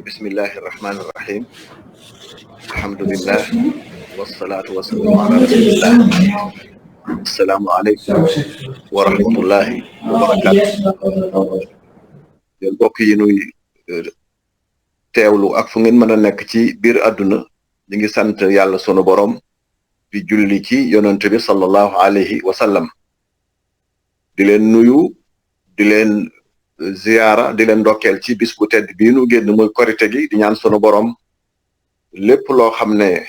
bismillahi irrahmani irrahim alhamdulillah wassalatu wassalamu ala rasulillah assalaamu aleykum wa rahmatullahi wa barakatu yéen mbokk yi nuy teewlu ak fu ngeen mën a nekk ci biir àdduna ñu ngi sant yàlla sunu borom di julli ci yonent bi sallallahu alayhi wa sallam di leen nuyu di leen ziyaara di leen ndokkeel ci bis bu tedd bii nu génn muy korite gi di ñaan sunu borom lépp loo xam ne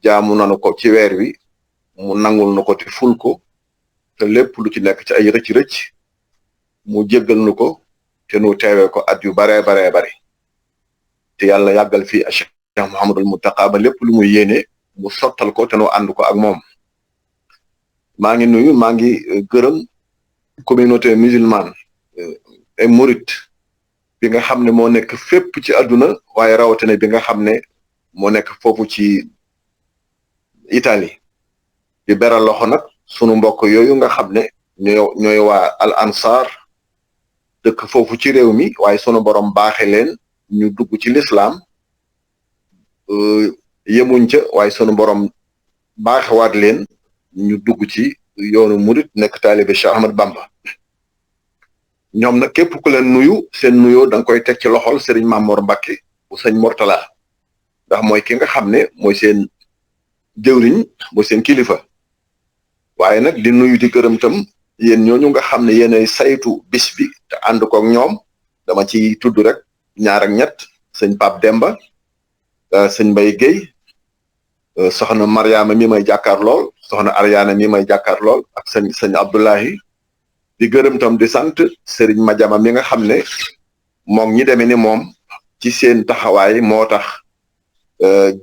jaamu nanu ko ci weer wi mu nangul nu ko te ful ko te lépp lu ci nekk ci ay rëcc-rëcc mu jéggal nu ko te nu teewee ko at yu baree bare te yàlla yàggal fi Cheikh Mouhamadul Mountakha ba lépp lu muy yéene mu sottal ko te nu ànd ko ak moom maa ngi nuyu maa ngi gërëm communauté musulmane et murit bi nga xam ne moo nekk fépp ci àdduna waaye rawatina bi nga xam ne moo nekk foofu ci Italie di beral loxo nag sunu mbokk yooyu nga xam ne ñooy waa al ansar dëkk foofu ci réew mi waaye sunu borom baaxe leen ñu dugg ci lislaam yemuñ ca waaye sunu borom baaxewaat leen ñu dugg ci yoonu murit nekk taalibe Cheikh Ahmad Bamba ñoom nag képp ku leen nuyu seen nuyoo da nga koy teg ci loxol Serigne Mamor Mbacke bu sëñ Mortala ndax mooy ki nga xam ne mooy seen jëwriñ mooy seen kilifa waaye nag di nuyu di gërëm tam yéen ñooñu nga xam ne yéenay saytu bis bi te ànd ko ak ñoom dama ci tudd rek ñaar ak ñett sëñ Pape Demba sëñ Mbaye Guèye soxna Mariama mi may jàkkaar lool soxna Ariana mi may jàkkaar lool ak sëñ Abdoulahi di gërëm tam di sant Serigne Madiama mi nga xam ne moom ñi demee ni moom ci seen taxawaay moo tax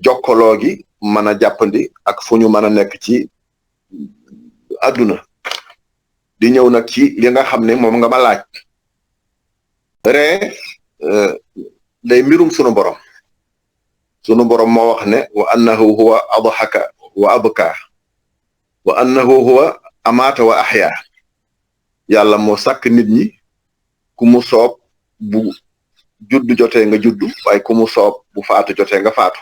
jokkaloo gi mën a jàppandi ak fu ñu mën a nekk ci àdduna di ñëw nag ci li nga xam ne moom nga ma laaj ree day mbirum sunu borom moo wax ne wa annahu huwa adhaka wa abka wa annahu huwa amaata wa ahya yàlla moo sàkk nit ñi ku mu soob bu judd jotee nga judd waaye ku mu soob bu faatu jotee nga faatu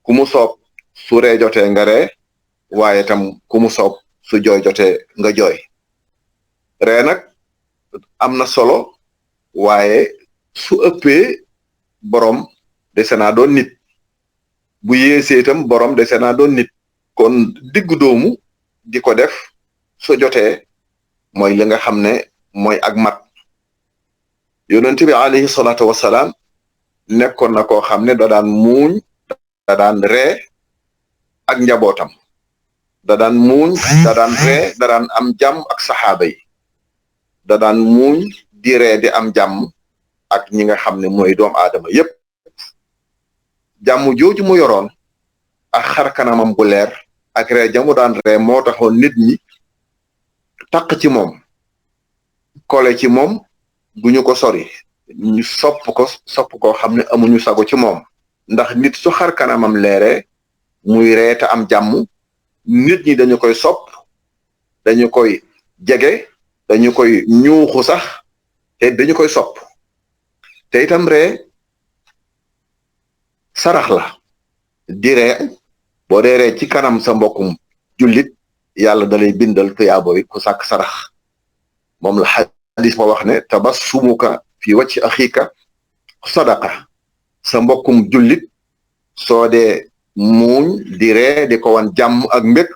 ku mu soob su ree jotee nga ree waaye tam ku mu soob su jooy jotee nga jooy ree nag am na solo waaye su ëppee borom dese naa doon nit bu yéesee itam borom dese naa doon nit kon diggu doomu di ko def su jotee mooy li nga xam ne mooy ak mat yonent bi alayhi salaatu wassalaam nekkoon na koo xam ne da daan muuñ da daan ree ak njabootam da daan muuñ da daan ree da daan am jàmm ak saxaaba yi da daan muuñ di ree di am jàmm ak ñi nga xam ne mooy doomu aadama yépp jàmm jooju mu yoroon ak xar kanamam bu leer ak ree jamu daan ree moo taxoon nit ñi taq ci moom kole ci moom duñu ko sori ñu sopp koo xam ne amuñu sago ci moom ndax nit su xar kanamam leere muy ree te am jàmm nit ñi dañu koy sopp dañu koy jege dañu koy ñuuxu sax te dañu koy sopp te itam ree sarax la di ree boo dee ree ci kanam sa mbokkum jullit yàlla dalay bindal tuyaabo yi ku sàkk sarax moom la xadis ma wax ne tabassumuka fi wacci axiika sadaqa sa mbokkum jullit soo dee muuñ di ree di ko wan jàmm ak mbég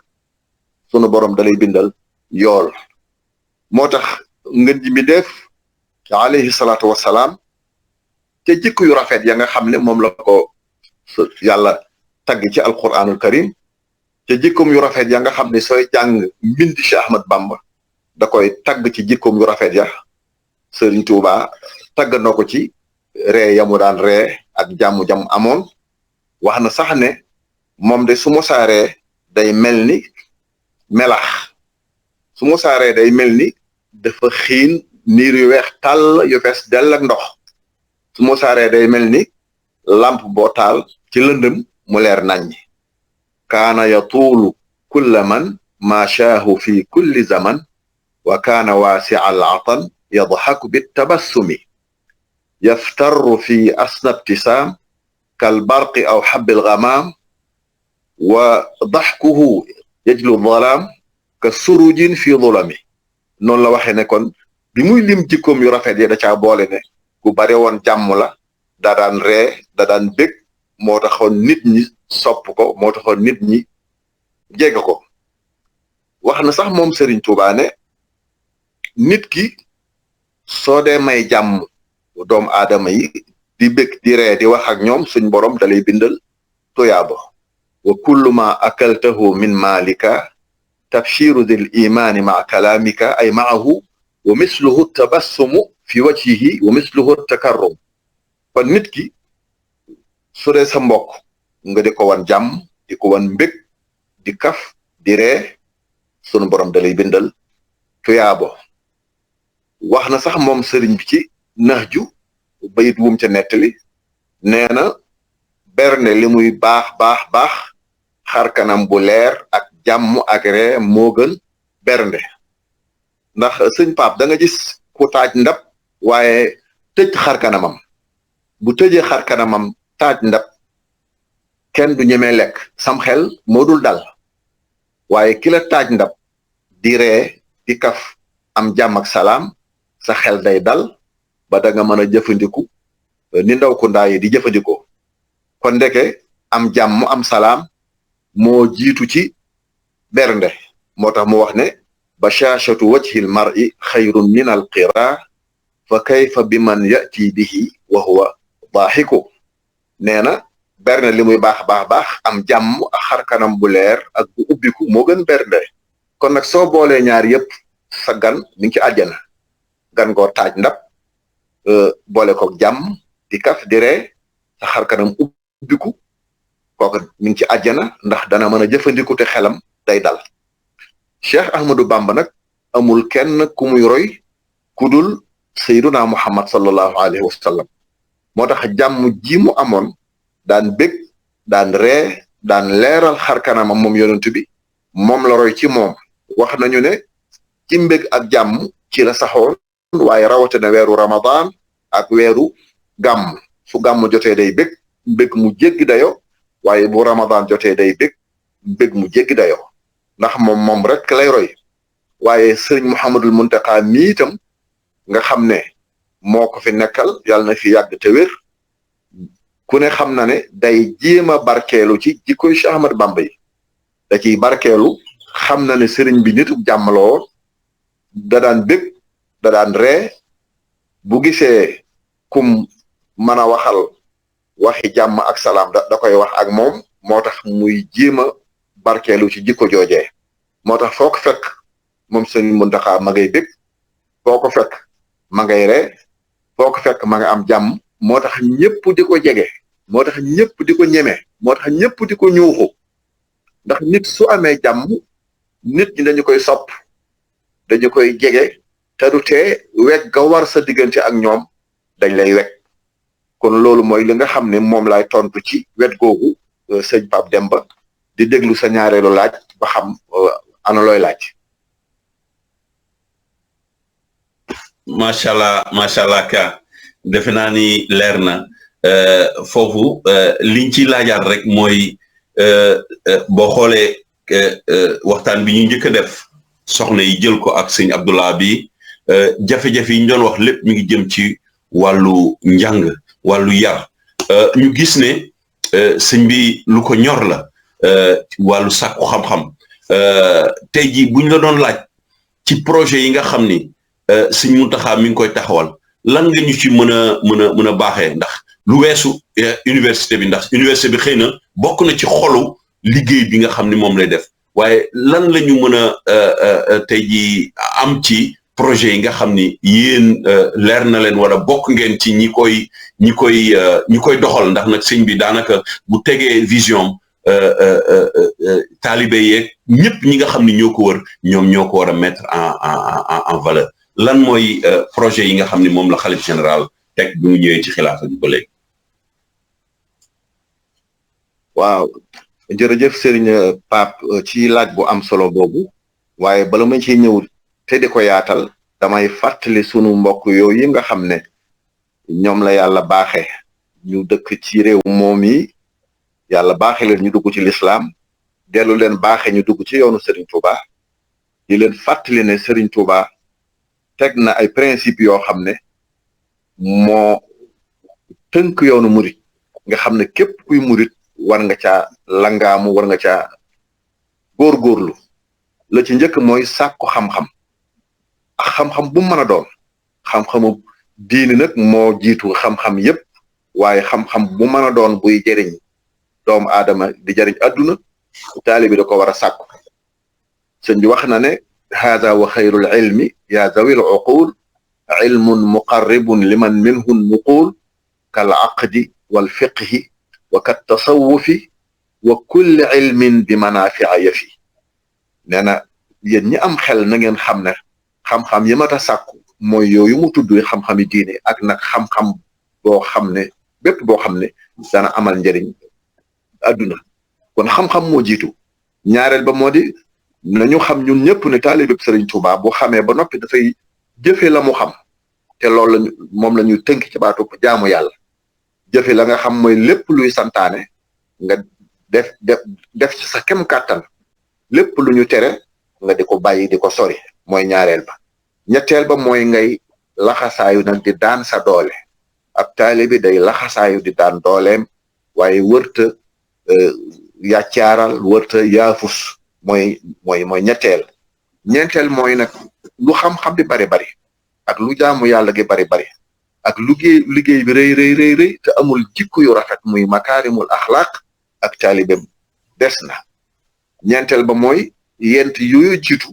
sunu borom dalay bindal yool moo tax ngeen ji mi def alayhi salaatu wassalaam te jikko yu rafet ya nga xam ne moom la ko yàlla tagg ci alquranul karim te jikkoom yu rafet ya nga xam ne sooy jàng mbindi Cheikh Ahmad Bamba da koy tagg ci jikkoom yu rafet ya Serigne Touba tagg na ko ci ree yamu daan ree ak jàmm-jàmm amoon wax na sax ne moom de su mosaaree day mel ni melax su mosaaree day mel ni dafa xiin niir yu weex tàll yu fees dell ak ndox su mosaaree day mel ni lamp boo taal ci lëndëm mu leer naññi kaana yatuulu kulla man maashaahu fi kulli zaman wa kaana waasi al atan yadhaku bit tabassumi yaftarru fi asna ibtisaam kal barqi aw habbil ghamaam wa daxkuhu yajlu dhalaam ka surujin fi dhulami noonu la waxee ne kon bi muy lim jikkoom yu rafet yi da caa boole ne ku bare woon jàmm la da daan ree da daan bég moo taxoon nit ñi sopp ko moo taxoon nit ñi jege ko wax na sax moom Serigne Touba ne nit ki soo dee may jàmm doomu aadama yi di bég di ree di wax ak ñoom suñ borom dalay bindal tuyaaba wa kullu ma akaltahu min maalika tabshiru dil imaani maa kalaamika ay maahu wa misluhu tabassumu fi wajhihi wa misluhu takarrum kon nit ki su dee sa mbokk nga di ko wan jàmm di ko wan mbég di kaf di ree sunu borom dalay bindal tuyaabo wax na sax moom sëriñ bi ci Nahju bayit wum ca nettali nee na berne li muy baax xar kanam bu leer ak jàmm ak ree moo gën bernde ndax sëñ Pape da nga gis ku taaj ndab waaye tëj xar kanamam bu tëjee xar kanamam taaj ndab kenn du ñemee lekk sam xel moo dul dal waaye ki la taaj ndab di ree di kaf am jàmm ak salaam sa xel day dal ba da nga mën a jëfandiku ni ndaw ku ndaa yi di jëfandikoo kon ndeke am jàmm am salaam moo jiitu ci bernde moo tax mu wax ne bashashatu wajhil mar'i xayrun min al qira fa kayfa bi man yati bihi wa huwa daaxiku nee na bernde li muy baax am jàmm ak xar kanam bu leer ak bu ubbiku moo gën bernde kon nag soo boolee ñaar yëpp sa gan mi ngi ci àjjana gan goo taaj ndab boole ko jàmm di kaf di ree sa xar kanam ubbiku kooku mi ngi ci àjjana ndax dana mën a jëfandiku te xelam day dal Cheikh Ahmadou Bamba nag amul kenn ku muy roy ku dul sayyiduna Muhammad sallallahu alayhi wa sallam moo tax jàmm ji mu amoon daan bég daan ree daan leeral xar kanamam moom yonent bi moom la roy ci moom wax nañu ne ci mbég ak jàmm ci la saxoon waaye rawatina weeru Ramadan ak weeru gàmm su gàmm jotee day bég bég mu jéggi dayo waaye bu Ramadan jotee day bég mu jéggi dayo ndax moom rek lay roy waaye sëriñ Mouhamadul Muntaqa mi itam nga xam ne moo ko fi nekkal yàlla na fi yàgg te wér ku ne xam na ne day jéem a barkeelu ci jikkoy Cheikh Ahmad Bamba yi da ciy barkeelu xam na ne sëriñ bi nitu jàmm la woon da daan bég da daan ree bu gisee kum mën a waxal waxi jàmm ak salaam da koy wax ak moom moo tax muy jéem a barkeelu ci jikko joojee moo tax foo ko fekk moom sëriñ Muntaxa ma ngay bég foo ko fekk ma ngay ree foo ko fekk ma nga am jàmm moo tax ñëpp di ko jege moo tax ñëpp di ko ñeme moo tax ñëpp di ko ñuuxu ndax nit su amee jàmm nit ñi dañu koy sopp dañu koy jege te du tee wekk ga war sa diggante ak ñoom dañ lay wekk kon loolu mooy li nga xam ne moom laay tontu ci wet googu sëñ Pape Demba di déglu sa ñaareelu laaj ba xam ana looy laaj. macha allah ka defe naa ni leer na foofu liñ ci laajaat rek mooy boo xoolee waxtaan bi ñu njëkk a def soxna yi jël ko ak sëñ Abdullah bi jafe-jafe yi ñu doon wax lépp mi ngi jëm ci wàllu njàng wàllu yar ñu gis ne sëñ bi lu ko ñor la wàllu sàkku xam-xam tey jii buñ la doon laaj ci projet yi nga xam ni sëñ Muntaxa mi ngi koy taxawal lan nga ñu ci mën a baaxee ndax lu weesu université bi ndax université bi xëy na bokk na ci xolu liggéey bi nga xam ni moom lay def waaye lan la ñu mën a tey jii am ci projet yi nga xam ni yéen leer na leen wala bokk ngeen ci ñi koy doxal ndax nag sëñ bi daanaka bu tegee vision taalibe yeeg ñëpp ñi nga xam ni ñoo ko wër ñoom ñoo ko war a mettre en valeur lan mooy projet yi nga xam ni moom la xalif général teg bi mu ñëwee ci xilaafa bi ba léegi. waaw jërëjëf Serigne Pape ci laaj bu am solo boobu waaye bala ma ci ñëw te di ko yaatal damay fàttali sunu mbokk yooyu nga xam ne ñoom la yàlla baaxe ñu dëkk ci réew moom yi yàlla baaxe leen ñu dugg ci lislaam dellu leen baaxe ñu dugg ci yoonu Serigne Touba di leen fàttali ne Serigne Touba teg na ay principe yoo xam ne moo tënk yoonu murit nga xam ne képp kuy murit war nga caa langaamu war nga caa góorgóorlu la ci njëkk mooy sàkku xam-xam ak xam-xam bu mën a doon xam-xamu diini nag moo jiitu xam-xam yépp waaye xam-xam bu mën a doon buy jëriñ doomu aadama di jëriñ adduna taalibi da ko war a sàkku sëñ bi wax na ne haada wa xayrul ilmi ya zawil uqul ilmun muqarribun liman minhu nuqul kal aqdi wal fiqhi wa kat tasawufi wa kulli ilmin bi manafia yafi nee na yéen ñi am xel na ngeen xam ne xam-xam yi mat a sàkku mooy yooyu mu tudd xam-xami diine ak nag xam-xam boo xam ne bépp boo xam ne dana amal njëriñ adduna kon xam-xam moo jiitu ñaareel ba moo di nañu xam ñun ñëpp ne taalibeb Serigne Touba bu xamee ba noppi dafay jëfe la mu xam te loolu lañu moom la ñuy tënk ci baatu jaamu yàlla jëfe la nga xam mooy lépp luy santaane nga def ci sa kem kàttan lépp lu ñu tere nga di ko bàyyi di ko sori mooy ñaareel ba ñetteel ba mooy ngay laxasaayu nag di daan sa doole ab taalibi day laxasaayu di daan dooleem waaye wërta yàccaaral wërta yaafus mooy ñetteel ñeenteel mooy nag lu xam-xam bi bari ak lu jaamu yàlla gi bari ak liggéey bi rëy te amul jikko yu rafet muy makaarimul axlaaq ak taalibeem des na ñeenteel ba mooy yent yooyu jiitu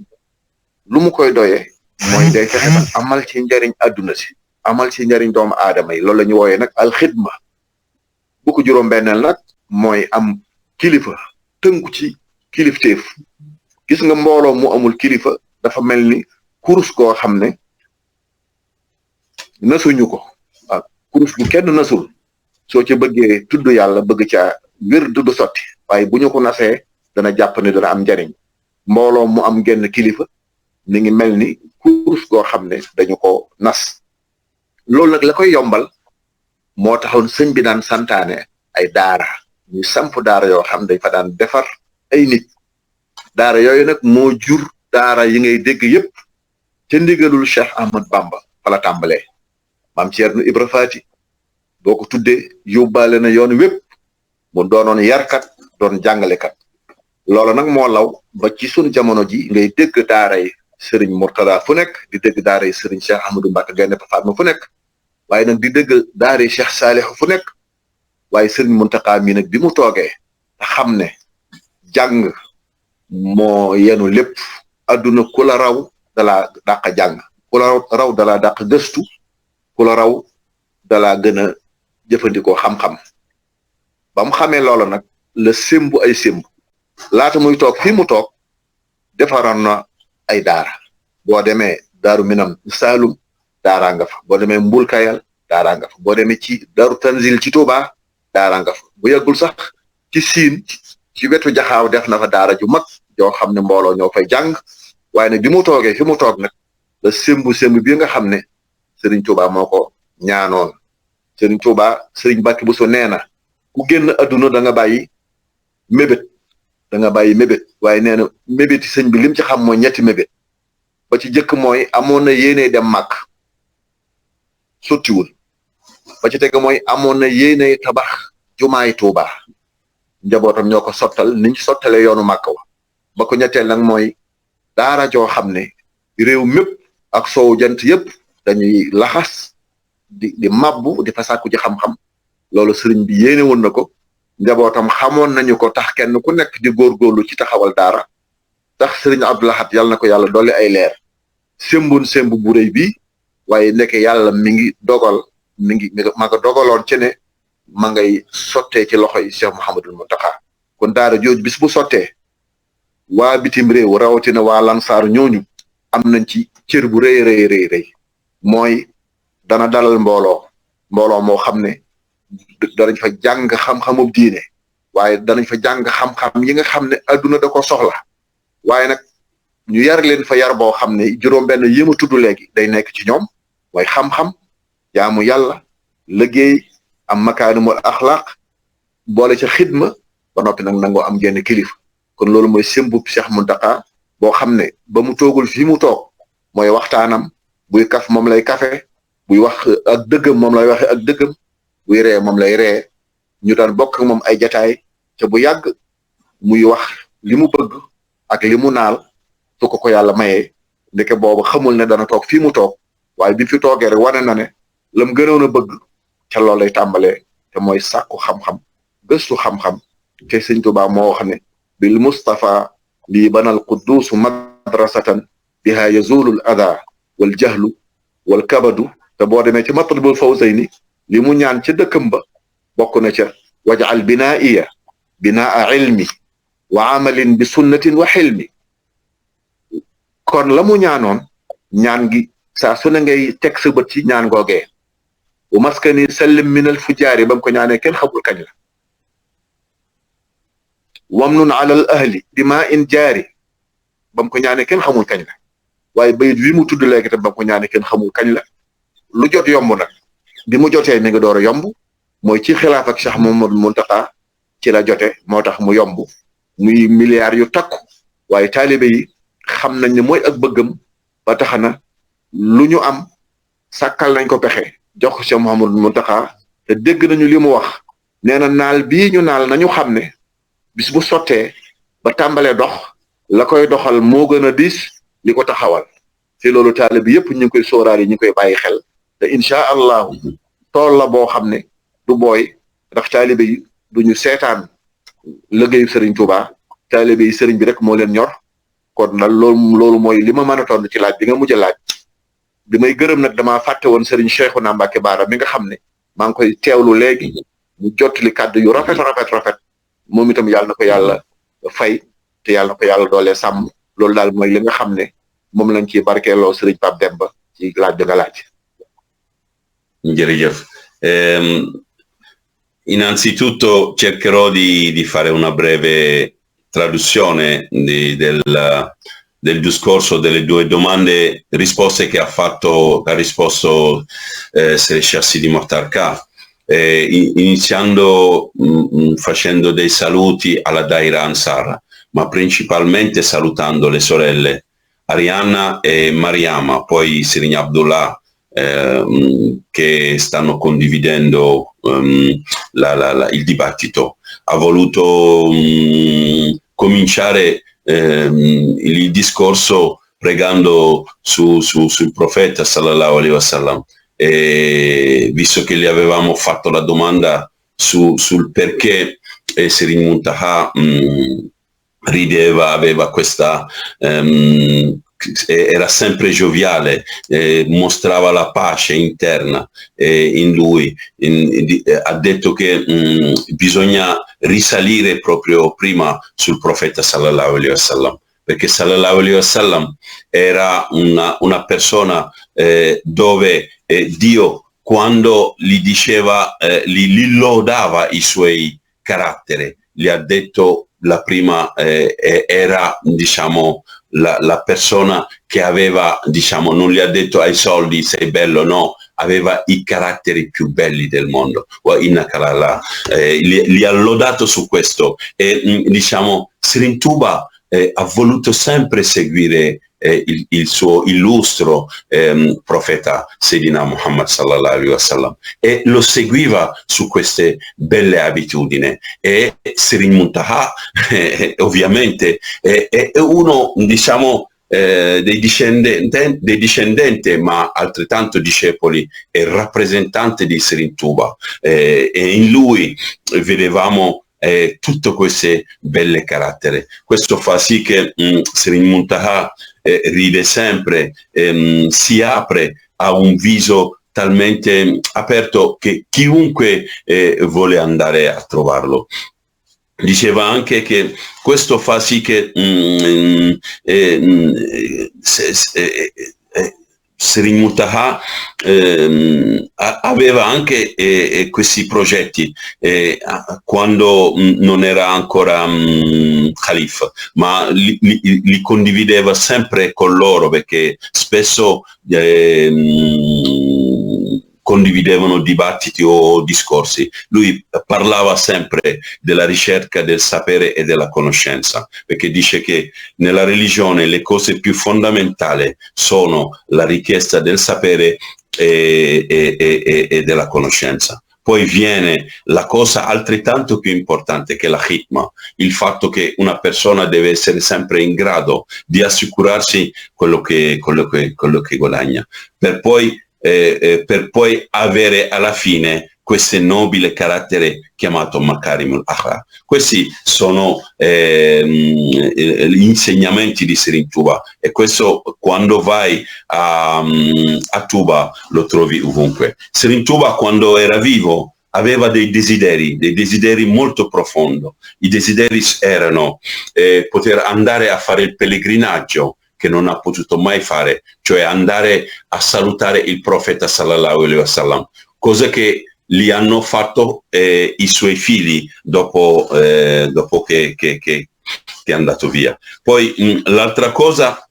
lu mu koy doyee mooy day fexe ba amal ci njariñ adduna si amal ci njariñ doomu aadama yi loolu la ñu wooyee nag alxidma bu ko juróom-benneel nag mooy am kilifa tënku ci kilifteef gis nga mbooloo mu amul kilifa dafa mel ni kurus goo xam ne nasuñu ko waaw kurus gu kenn nasul soo ci bëggee tudd yàlla bëgg caa wér du sotti waaye bu ñu ko nasee dana jàpp ne dana am njariñ mbooloo mu am genn kilifa mi ngi mel ni kurus goo xam ne dañu ko nas loolu nag la koy yombal moo taxoon sëñ bi daan santaane ay daara ñu samp daara yoo xam dañ fa daan defar ay nit daara yooyu nag moo jur daara yi ngay dégg yépp ca ndigalul Cheikh Ahmad Bamba fala tàmbalee maam Ceerno Ibra Faati boo ko tuddee yóbbaale na yoon wépp mu doonoon yarkat doon jàngalekat loolu nag moo law ba ci sun jamono ji ngay dégg daara yi sëriñ Murtada fu nekk di dégg daara yi sëriñ Cheikh Ahmadou Mbacké Gaïndé Fatma fu nekk waaye nag di dégg daara yi Cheikh Saalih fu nekk waaye sëriñ Muntaxa mi nag bi mu toogee te xam ne jàng moo yenu lépp adduna ku la raw dalaa dàq jàng ku la raw dalaa dàq gëstu ku la raw dalaa gën a jëfandikoo xam-xam ba mu xamee loolu nag la sémbu ay sémb laata muy toog fii mu toog defaroon na ay daara boo demee daaru minam Saalum daaraa nga fa boo demee Mbul Kayal daaraa nga fa boo demee ci daaru Tanzil ci Touba daaraa nga fa bu yàggul sax ci Siin ci wetu Jaxaaw def na fa daara ju mag joo xam ne mbooloo ñoo fay jàng waaye nag bi mu toogee fi mu toog nag la sémbu bi nga xam ne Serigne Touba moo ko ñaanoon Serigne Touba Serigne Mbàkke Buso nee na ku génn adduna da nga bàyyi mébét waaye nee na mébéti sëñ bi lim ci xam mooy ñetti mébét ba ci jëkk mooy amoon na yéene dem màkk sottiwul ba ci tege mooy amoon na yéene tabax jumaay Touba njabootam ñoo ko sottal niñ sottale yoonu màkk wa ba ko ñetteel nag mooy daara joo xam ne réew mépp ak soowu jant yépp dañuy laxas di mabbu di fa sàkku ci xam-xam loolu sëriñ bi yéene woon na ko njabootam xamoon nañu ko tax kenn ku nekk di góorgóorlu ci taxawal daara tax sëriñ Abdou Lahad yàlla na ko yàlla dolli ay leer sémbun sémb bu rëy bi waaye nekk yàlla mi ngi dogal ma nga dogaloon ci ne ma ngay sottee ci loxoy Cheikh Mouhamadul Mountakha kon daara jooju bis bu sottee waa bitim réew rawatina waa Lansar ñooñu am nañ ci cër bu rëy mooy dana dalal mbooloo moo xam ne danañ fa jàng xam-xamub diine waaye danañ fa jàng xam-xam yi nga xam ne adduna da ko soxla waaye nag ñu yar leen fa yar boo xam ne juróom-benn yi ma tudd léegi day nekk ci ñoom mooy xam-xam jaamu yàlla liggéey am makaarimul axlaaq boole ca xidma ba noppi nag nangoo am genn kilifa kon loolu mooy sëmbu Cheikh Mountakha boo xam ne ba mu toogul fii mu toog mooy waxtaanam buy kaf moom lay kafe buy wax ak dëggam moom lay waxe ak dëggam buy ree moom lay ree ñu daan bokk ak moom ay jataay te bu yàgg muy wax li mu bëgg ak li mu naal su ko yàlla mayee ndeke boobu xamul ne dana toog fii mu toog waaye bi fi toogee rek wane na ne lam gënoon a bëgg ca loolu lay tàmbalee te mooy sàkku xam-xam gëstu xam-xam te sëñ Tuubaa moo wax ne bil Mustafa lii banal qudduusu madrasatan biha yazulul ada wal jahlu wal kabadu te boo demee ci Matlabul Fawzayni li mu ñaan ca dëkkam ba bokk na ca waj'al binaa'iya binaa ilmi wa amalin bi sunnatin wa xilmi kon la mu ñaanoon ñaan gi saa su ne ngay teg sa bët ci ñaan googee bu maskani sallim minal fujaari ba mu ko ñaanee kenn xamul kañ la wamnun alal ahli bima in jaari ba mu ko ñaanee kenn xamul kañ la waaye bayit wi mu tudd léegi tam ba mu ko ñaanee kenn xamul kañ la lu jot yomb nag bi mu jotee mi ngi door a yomb mooy ci xilaaf ak Cheikh Mouhamadou Mountakha ci la jote moo tax mu yomb muy milliards yu takku waaye taalibe yi xam nañ ne mooy ak bëggam ba tax na lu ñu am sàkkal nañ ko pexe jox ko Cheikh Mouhamadou Mountakha te dégg nañu li mu wax nee na naal bii ñu naal nañu xam ne bis bu sottee ba tàmbalee dox la koy doxal moo gën a diis li ko taxawal te loolu taalibe yëpp ñu ngi koy sóoraal yi ñu ngi koy bàyyi xel te incha allahu tool la boo xam ne du booy ndax taalibe yi duñu seetaan liggéeyu Serigne Touba taalibe yi Serigne bi rek moo leen ñor kon nag loolu mooy li ma mën a tontu ci laaj bi nga mujj a laaj bi may gërëm nag damaa fàtte woon Serigne Cheikhouna Mbacké Bara mi nga xam ne maa ngi koy teewlu léegi mu jottali kàddu yu rafet moom itam yàlla na ko yàlla fay te yàlla na ko yàlla doole sàmm loolu daal mooy li nga xam ne moom lañ ciy barkeeloo Serigne Pape Demba ci laaj bi nga laaj. Jërëjëf. Innanzitutto cercherò di fare una breve traduzione del discorso delle due domande risposte che ha risposto Seydi Cheikh Sidi Mokhtar Ka, iniziando facendo dei saluti alla Daira Ansar, ma principalmente salutando le sorelle Arianna e Mariama, poi Serigne Abdullah, che stanno condividendo il dibattito. Ha voluto cominciare il discorso pregando sul profeta sallallahu alaihi wasallam, e visto che gli avevamo fatto la domanda sul perché Serigne Mountakha rideva, aveva questa era sempre gioviale, mostrava la pace interna in lui, ha detto che bisogna risalire proprio prima sul profeta sallallahu alaihi wasallam, perché sallallahu alaihi wasallam era una persona dove Dio, quando gli diceva, gli lodava i suoi caratteri, gli ha detto la prima era, diciamo, la persona che aveva, diciamo, non gli ha detto ai soldi sei bello, no, aveva i caratteri più belli del mondo. Li ha lodato su questo e diciamo Serigne Touba ha voluto sempre seguire il suo illustro profeta Sayyidina Muhammad sallallahu alaihi wasallam e lo seguiva su queste belle abitudini, e Serigne Mountakha ovviamente è uno, diciamo, dei discendenti ma altrettanto discepoli e rappresentante di Serigne Touba, e in lui vedevamo tutte queste belle carattere. Questo fa sì che Serigne Mountakha ride sempre, si apre a un viso talmente aperto che chiunque vuole andare a trovarlo. Diceva anche che questo fa sì che Serigne Mountakha aveva anche questi progetti quando non era ancora Khalifa, ma li condivideva sempre con loro, perché spesso condividevano dibattiti o discorsi. Lui parlava sempre della ricerca del sapere e della conoscenza, perché dice che nella religione le cose più fondamentali sono la richiesta del sapere e della conoscenza. Poi viene la cosa altrettanto più importante, che è la hikmah, il fatto che una persona deve essere sempre in grado di assicurarsi quello che guadagna, per poi avere alla fine questo nobile carattere chiamato Makarimul Akhlaq. Questi sono gli insegnamenti di Serigne Touba, e questo quando vai a Touba lo trovi ovunque. Serigne Touba, quando era vivo, aveva dei desideri molto profondi. I desideri erano poter andare a fare il pellegrinaggio, che non ha potuto mai fare, cioè andare a salutare il profeta sallallahu alaihi wasallam, cosa che li hanno fatto i suoi figli dopo che è andato via. Poi l'altra cosa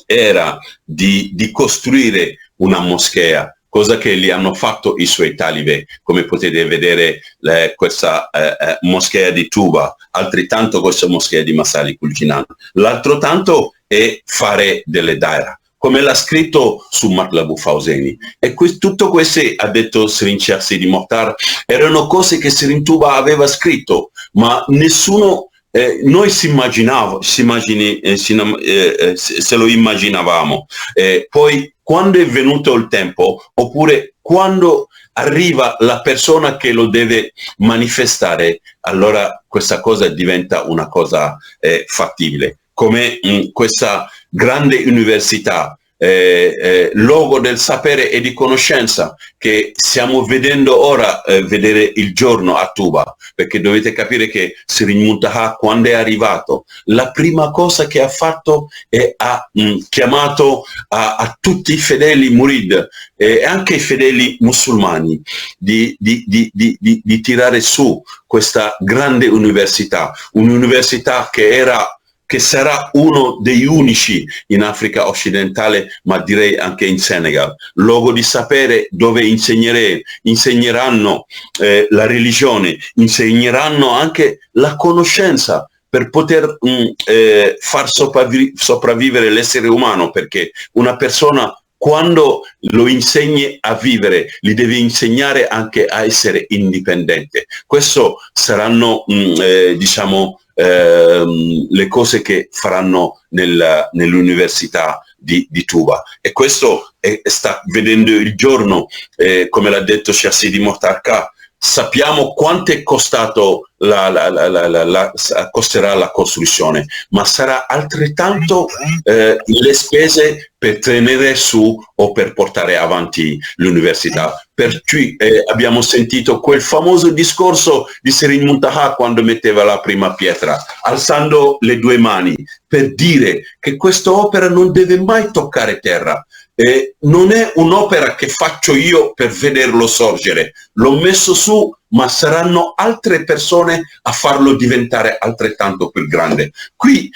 era di costruire una moschea, cosa che li hanno fatto i suoi talibe, come potete vedere questa moschea di Touba, altrettanto questa moschea di Massalikul Jinan. L'altro tanto è fare delle daira, come l'ha scritto su Matlabu Fawzeni. E tutto questo, ha detto Serigne Cheikh Sidi Mokhtar, erano cose che Serigne Touba aveva scritto, ma nessuno, noi se lo immaginavamo. Poi quando è venuto il tempo, oppure quando arriva la persona che lo deve manifestare, allora questa cosa diventa una cosa fattibile, come questa grande università, luogo del sapere e di conoscenza, che stiamo vedendo ora vedere il giorno a Touba, perché dovete capire che Serigne Muntaha, quando è arrivato, la prima cosa che ha fatto è ha chiamato a tutti i fedeli murid e anche i fedeli musulmani di tirare su questa grande università, un'università che sarà uno degli unici in Africa occidentale, ma direi anche in Senegal, luogo di sapere dove insegneranno la religione, insegneranno anche la conoscenza per poter far sopravvivere l'essere umano, perché una persona, quando lo insegni a vivere, gli devi insegnare anche a essere indipendente. Questo saranno, diciamo, le cose che faranno nell'università di Touba, e questo sta vedendo il giorno, come l'ha detto Cheikh Sidi Mokhtar Ka. Sappiamo quanto è costato costerà la costruzione, ma sarà altrettanto le spese per tenere su o per portare avanti l'università. Per cui abbiamo sentito quel famoso discorso di Serigne Muntaha quando metteva la prima pietra, alzando le due mani, per dire che questa opera non deve mai toccare terra. Non è un'opera che faccio io per vederlo sorgere, l'ho messo su, ma saranno altre persone a farlo diventare altrettanto più grande. Qui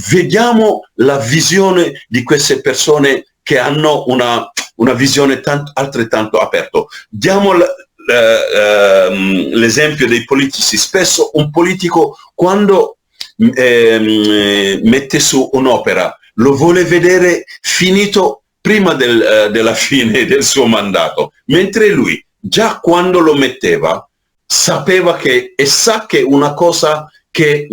vediamo la visione di queste persone che hanno una visione altrettanto aperta. Diamo l'esempio dei politici. Spesso un politico, quando mette su un'opera, lo vuole vedere finito prima della fine del suo mandato, mentre lui, già quando lo metteva, sapeva che e sa che una cosa che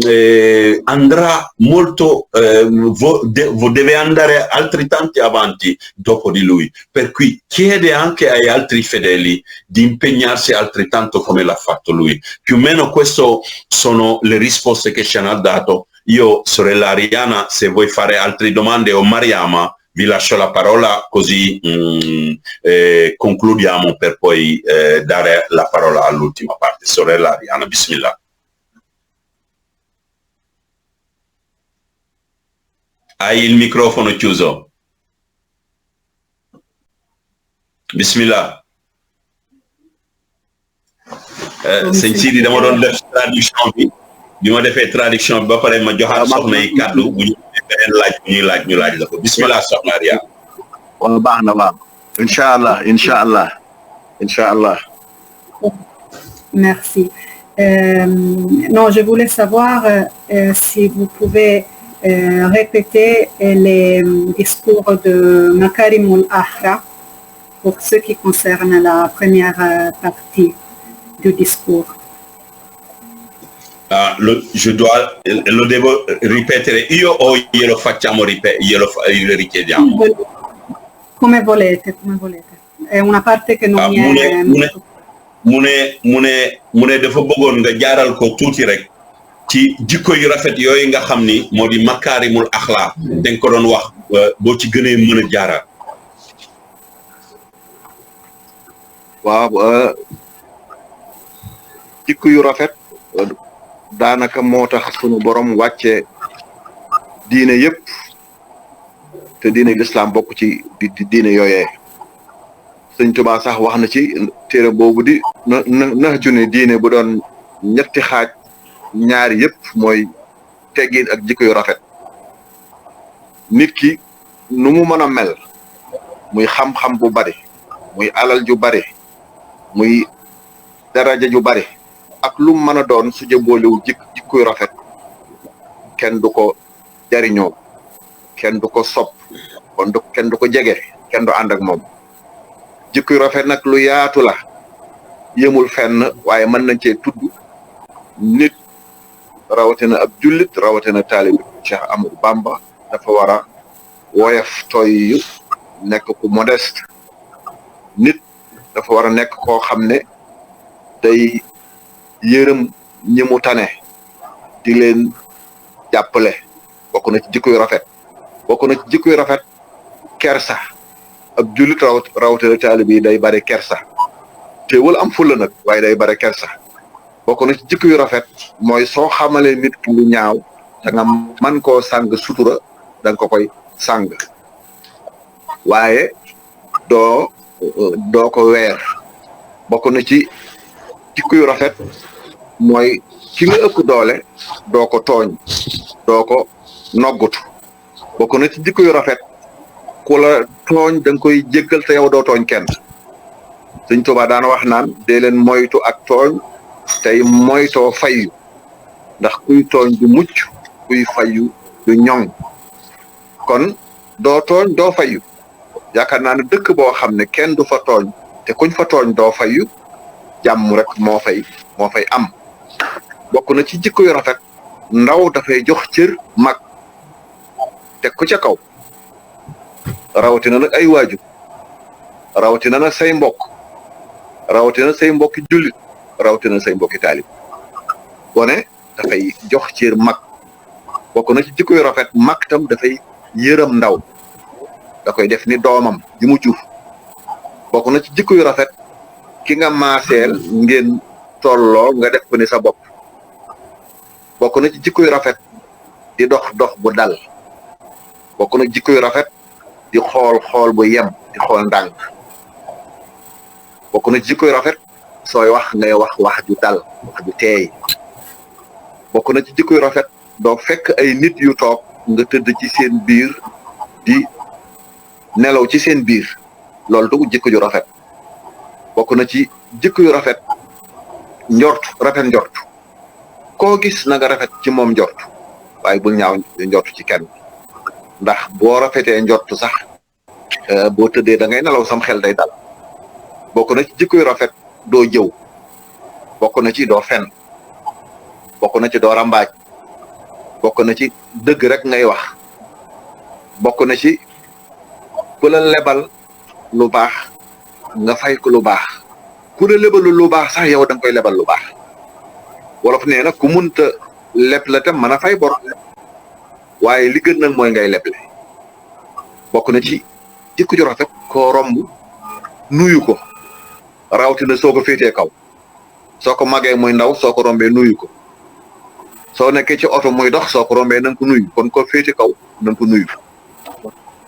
andrà molto, deve andare altrettanto avanti dopo di lui, per cui chiede anche agli altri fedeli di impegnarsi altrettanto come l'ha fatto lui. Più o meno queste sono le risposte che ci hanno dato. Io, sorella Ariana, se vuoi fare altre domande, o Mariama, vi lascio la parola, così concludiamo, per poi dare la parola all'ultima parte. Sorella Ariana, bismillah. Hai il microfono chiuso. Bismillah. Sëñ Sidi dama doon def traduction bi ma defee traduction bi ba pare ma joxaat soxna yi kàddu bu ñu beneen laaj bu ñuy laaj ñu laaj la ko. Bismillah soxna Ariana. Waaw baax na, waaw. Incha allah. Inch'Allah. Merci. Non, je voulais savoir si vous pouvez répéter les discours de Makarimul Akhla pour ce qui concerne la première partie du discours. Je dois lo devo ripetere io o glielo facciamo glielo richiediamo? Come volete. È una parte che non mi è mu ne dafa bëggoon nga jaaral ko tuuti rek ci jikko yu rafet yooyu nga xam ni moo di makaarimul axlaa dañ ko doon wax boo ci gënee mën a jaaral. waaw jikko yu rafet daanaka moo tax sunu borom wàcce diine yëpp te diine l'islam bokk ci diine yooyee. Sëñ Tuubaa sax wax na ci téere boobu di na junne diine bu doon ñetti xaaj ñaari yëpp mooy teggin ak jikko yu rafet nit ki nu mu mën a mel muy xam-xam bu bari muy alal ju bari muy daraja ju bari ak lu mu mën a doon su jëmbooliwu jikko yu rafet kenn du ko jariñoo kenn du ko sopp kenn du ko jege kenn du ànd ak moom jikko yu rafet nag lu yaatu la yemul fenn waaye mën nañ cee tudd nit rawatina ab jullit rawatina taalibi Cheikh Amadou Bamba dafa war a woyof tooy yu nekk ku modeste nit dafa war a nekk koo xam ne day yërëm ñi mu tane di leen jàppale bokk na ci jikko yu rafet bokk na ci jikko yu rafet kersa ab jullit rawatina taalibe yi day bari kersa teewul am fulla nag waaye day bari kersa bokk na ci jikko yu rafet mooy soo xamalee nit ki lu ñaaw da nga man koo sàng sutura da nga ko koy sàng waaye doo ko weer bokk na ci jikko yu rafet mooy ki nga ëpp doole doo ko tooñ doo ko noggutu bokk na ci jikko yu rafet ku la tooñ da nga koy jéggal te yow doo tooñ kenn Sëñ Tuubaa daana wax naan dee leen moytu ak tooñ tey moytoo fayu ndax kuy tooñ du mucc kuy fayu du ñoŋ kon doo tooñ doo fayu yaakaar naa ne dëkk boo xam ne kenn du fa tooñ te kuñ fa tooñ doo fayu jàmm rek moo fay am bokk na ci jikko yu rafet ndaw dafay jox cër mag teg ko ca kaw rawatina nag ay waajur rawatina nag say mbokk rawatina say mbokki jullit rawatina say mbokki taalib gone dafay jox cër mag bokk na ci jikko yu rafet mag tam dafay yërëm ndaw da koy def ni doomam ji mu jur bokk na ci jikko yu rafet ki nga maaseel ngeen tolloo nga def ko ni sa bopp bokk na ci jikko yu rafet di dox bu dal bokk na jikko yu rafet di xool bu yem di xool ndànk bokk na jikko yu rafet sooy wax ngay wax ju dal wax ju teey bokk na ci jikko yu rafet doo fekk ay nit yu toog nga tëdd ci seen biir di nelaw ci seen biir loolu du jikko ju rafet bokk na ci jikko yu rafet rafet njort koo gis na nga rafet ci moom njort waaye bul ñaaw njort ci kenn ndax boo rafetee njort sax boo tëddee da ngay nelaw sam xel day dal bokk na ci jikko yu rafet doo jëw bokk na ci doo fen bokk na ci doo rambaaj bokk na ci dëgg rek ngay wax bokk na ci ku la lebal lu baax nga fay ko lu baax ku la lebalul lu baax sax yow da nga koy lebal lu baax wolof nee na ku munta leb la tam mën a fay bor waaye li gën nag mooy ngay leble bokk na ci jikko ju rafet koo romb nuyu ko rawatina soo ko féetee kaw soo ko magee muy ndaw soo ko rombee nuyu ko soo nekkee ci oto muy dox soo ko rombee na nga ko nuyu kon ko féete kaw na nga ko nuyu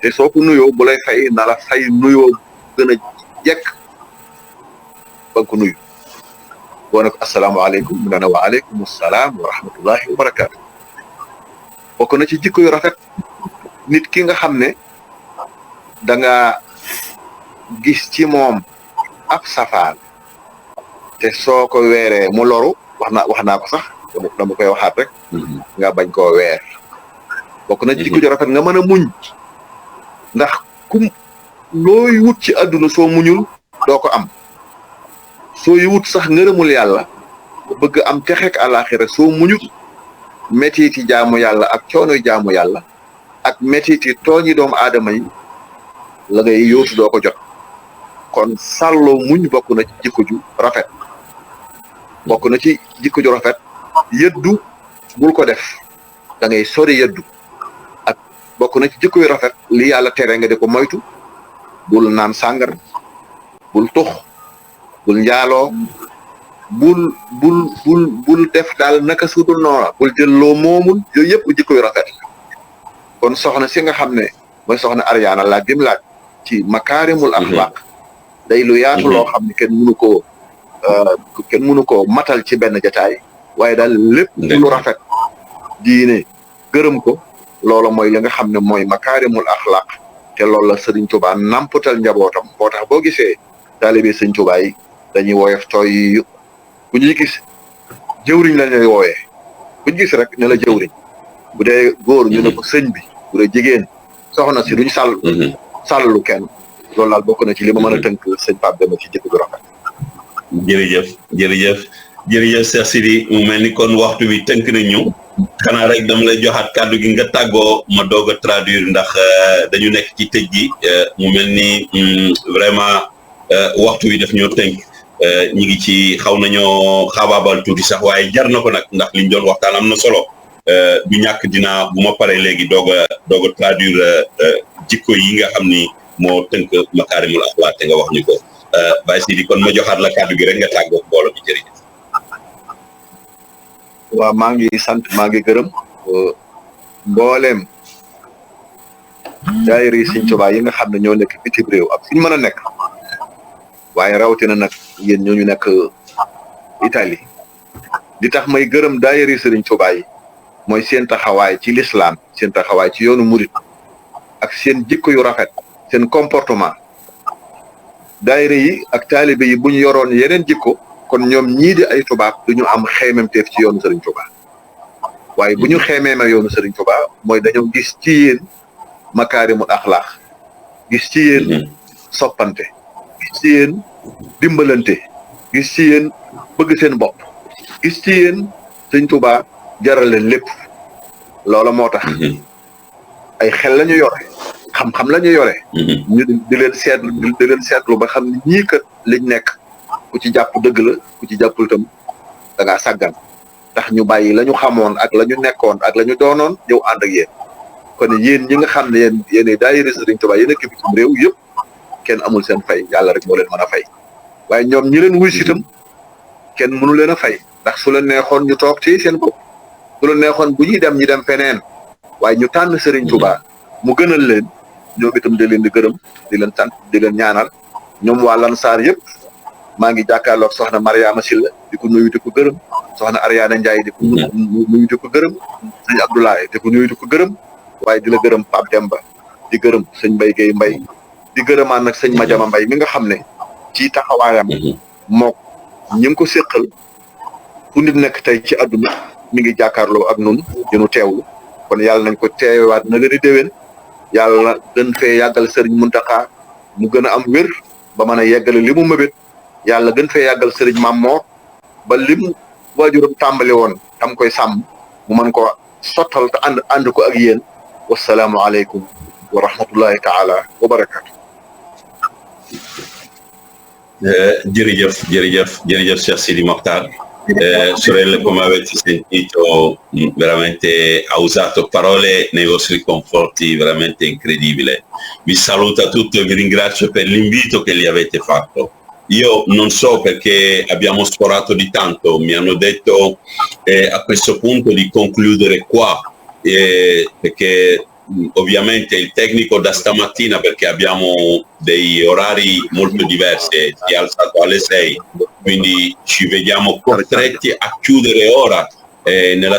te soo ko nuyoo bu lay fay na la fay nuyoo gën a jekk ba nga ko nuyu boo ne ko asalaamaaleykum mu ne wa aleykum salaam wa rahmatullahi wa barakaatu bokk na ci jikko yu rafet nit ki nga xam ne da nga gis ci moom ab safaan te soo ko weeree mu loru wax naa ko sax dama koy waxaat rek nga bañ koo weer bokk na jikko ju rafet nga mën a muñ ndax looy wut ci àdduna soo muñul doo ko am sooy wut sax ngërëmul yàlla bëgg am texek àlaxira soo muñut metiti jaamu yàlla ak coonoy jaamu yàlla ak metiti tooñi doomu aadama yi la ngay yóotu doo ko jot kon sàlloo muñ bokk na ci jikko ju rafet bokk na ci jikko ju rafet yëddu bul ko def da ngay sori yëddu ak bokk na ci jikko yu rafet li yàlla tere nga di ko moytu bul naan sàngar bul tux bul njaaloo bul def daal naka sudul noona bul jël loo moomul yooyu yëpp jikko yu rafet kon soxna si nga xam ne mooy soxna Ariana laaj dim laaj ci makaarimul axlaaq day lu yaatu loo xam ne kenn mënu koo matal ci benn jataay waaye daal lépp lu rafet diine gërëm ko loola mooy li nga xam ne mooy makaarimul axlaaq te loolu la Sëriñ Tuubaa namputal njabootam moo tax boo gisee taalibe Sëriñ Tuubaa yi dañuy woyof tooy bu ñuy gis jëwriñ la ñuy wooyee bu ñu gis rek ne la jëwriñ bu dee góor ñu ne ko sëñ bi bu dee jigéen soxna si duñ sàllu kenn loolu daal bokk na ci li ma mën a tënk sëñ Pape Demba ci jikko ju rafet. jërëjëf Cheikh Sidi mu mel ni kon waxtu bi tënk nañu xanaa rek dama lay joxaat kàddu gi nga tàggoo ma doog a traduire ndax dañu nekk ci tëj gi mu mel ni vraiment waxtu wi daf ñoo tënk ñi ngi ci xaw nañoo xaabaabal tuuti sax waaye jar na ko nag ndax liñ doon waxtaan am na solo du ñàkk dinaa bu ma paree léegi doog a traduire jikko yi nga xam ni moo tënk makaarimul axlaaq te nga wax ñu ko Baye Sidi kon ma joxaat la kàddu gi rek nga tàggoo mbooloo bi jërëjëf. waaw maa ngi sant maa ngi gërëm mbooleem daayira yi Sëriñ Tuubaa yi nga xam ne ñoo nekk bitim réew ak fu ñu mën a nekk waaye rawatina nag yéen ñooñu nekk Italie li tax may gërëm daayira yi Sëriñ Tuubaa yi mooy seen taxawaay ci l'islam seen taxawaay ci yoonu murit ak seen jikko yu rafet seen comportement daayira yi ak taalibe yi bu ñu yoroon yeneen jikko kon ñoom ñii di ay tubaab du ñu am xeememteef ci yoonu Sëriñ Tuubaa waaye bu ñu xeemeeme yoonu Sëriñ Tuubaa mooy dañoo gis ci yéen makaarimul axlaaq gis ci yéen soppante gis ci yéen dimbalante gis ci yéen bëgg seen bopp gis ci yéen Sëriñ Tuubaa jaral leen lépp loola moo tax ay xel la ñu yore xam-xam la ñu yore ñu di leen seetlu ba xam ne ñii kat liñ nekk ku ci jàpp dëgg la ku ci jàppul tam da ngaa sàggan tax ñu bàyyi la ñu xamoon ak la ñu nekkoon ak la ñu doonoon ñëw ànd ak yéen kon yéen ñi nga xam ne yéen daayira Sëriñ Tuubaa yéen a kii bitim réew yëpp kenn amul seen fay yàlla rek moo leen mën a fay waaye ñoom ñi leen wuy si itam kenn mënu leen a fay ndax su leen neexoon ñu toog ci seen bopp su leen neexoon bu ñuy dem ñu dem feneen waaye ñu tànn Sëriñ Tuubaa mu gënal leen ñoom itam di leen di gërëm di leen sant di leen ñaanal ñoom waa Lansar yëpp maa ngi jàkkaarloog soxna Mariama Silla di ko nuyu di ko gërëm soxna Ariana Ndiaye di ko nuyu di ko gërëm sëñ Abdoulaye di ko nuyu di ko gërëm waaye di la gërëm Pape Demba di gërëm sëñ Mbaye Gueye Mbaye di gërëmaan nag sëñ Madiama Mbaye mi nga xam ne ci taxawaayam mook ñi ngi ko séqal fu nit nekk tey ci àdduna mi ngi jàkkaarloo ak nun dinu teewlu kon yàlla nañ ko teewaat na gën a déwén yàlla gën fee yàggal Sëriñ Muntaxa mu gën a am wér ba mën a yeggale li mu mëbét yàlla gën fee yàggal Sëriñ Mamor ba lim waajuram tàmbali woon tam koy sàmm mu mën ko sottal te ànd ko ak yéen wasalaamu aleykum wa rahmatullahi taala wa barakaatu. jërëjëf Cheikh Sidi Mokhtar. Sorelle, come avete sentito, veramente ha usato parole nei vostri confronti veramente incredibile. Vi saluta tutti e vi ringrazio per l'invito che gli avete fatto. Io non so perché abbiamo sforato di tanto, mi hanno detto a questo punto di concludere qua, perché ovviamente il tecnico da stamattina, perché abbiamo dei orari molto diversi, si è alzato alle 6, quindi ci vediamo costretti a chiudere ora nella